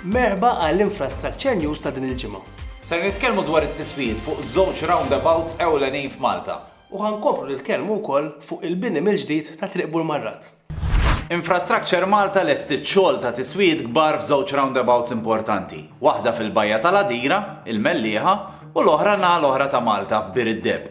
Merħba għall-Infrastructure News ta' din il-ġimgħa. Ser nitkellmu dwar it-tiswied fuq żewġ roundabouts ewlenin f'Malta. U ħankomplu nitkellmu wkoll fuq il-bini mill-ġdid ta' Triq Burmarrat. Infrastructure Malta lesti x-xogħol ta' tiswied kbar f'żewġ roundabouts importanti. Waħda fil-Bajja tal-Adira, il-Mellieħa, u l-oħra naħa l-oħra ta' Malta f'Bir id-Deb.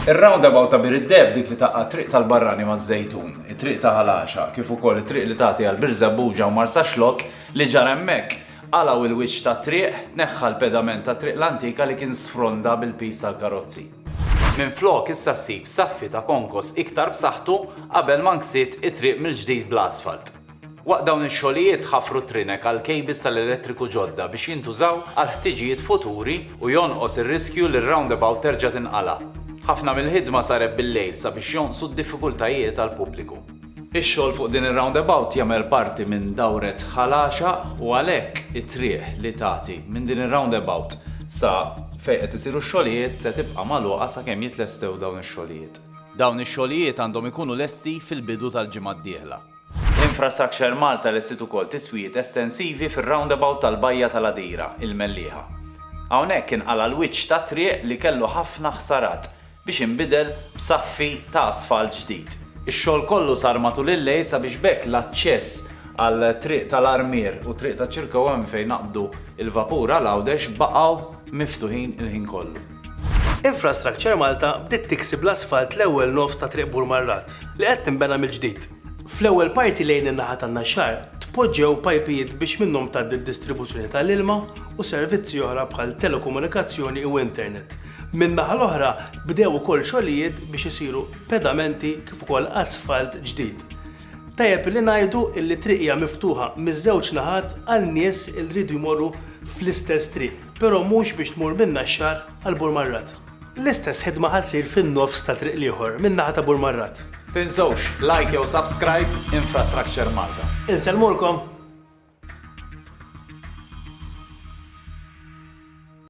Ir-roundabout ta' Bir id-Deb dik li taqqa' triq tal-Barrani maż-Żejtun, it-triq ta' Ħalaxa, kif ukoll it-triq li tagħti għal Birzebbuġa u Marsa Xlok li ġar hemmhekk għalaw il-wiċċ ta' triq tneħħa l-pedament ta' triq l-antika li kien sfronda bil-pis tal-karozzi. Minflok issa ssib saffi ta' konkos iktar b'saħħtu qabel ma nksiet it-triq mill-ġdid bl-asfalt. Waqt dawn ix-xogħlijiet ħafru trinek għal kejbis tal-elettriku ġodda biex jintużaw għal ħtiġijiet futuri u jonqos ir-riskju li r-roundabout terġa' tinqala'. Ħafna mill-ħidma saret bil-lejl sabiex jonqsu d-diffikultajiet tal-pubbliku. Ix-xogħol fuq din ir-roundabout jagħmel parti minn dawret Ħalaxa u għalhekk it-triq li tagħti minn din ir-roundabout sa fejn qed isiru x-xogħlijiet se tibqa' magħluqa sakemm jitlestew dawn ix-xogħlijiet. Dawn ix-xogħlijiet għandhom ikunu lesti fil-bidu tal-ġimgħa d-dieħla. Infrastructure Malta lessit ukoll tiswiet estensivi fir-roundabout tal-Bajja tal-Adira, il-Mellieħa. Hawnhekk inqala l-wiċċ ta' triq li kellu ħafna ħsarat biex inbidel b'saffi ta' asfalt ġdid. Ix-xogħol kollu sar matul il-lejl sabiex bekk l-aċċess għal triq tal-Armier u triq ta' Ċirkewem fejn naqbdu il-vapur għal Għawdex baqgħu miftuħin il-ħin kollu. Infrastructure Malta bdiet tiksib l-asfalt l-ewwel nofs ta' Triq Burmarrat li qed tinbena mill-ġdid. Fl-ewwel parti lejn in-naħa tan-Naxxar tpoġġew pajpijiet biex minnhom tgħaddi d-distribuzzjoni tal-ilma u servizzi oħra bħal telekomunikazzjoni u internet. Min-naħa l-oħra bdew ukoll xogħlijiet biex isiru pedamenti kif ukoll asfalt ġdid. Tajjeb li ngħidu li triq hija miftuħa miż-żewġ naħat għal nies li jridu jmorru fl-istess triq, però mhux biex tmur min-Naxxar għal Burmarrat. L-istess ħidma ħassir fin-nofs ta' triq ieħor min-naħa ta' Burmarrat. Tinsewx like jew subscribe Infrastructure Malta. Insellmulkom!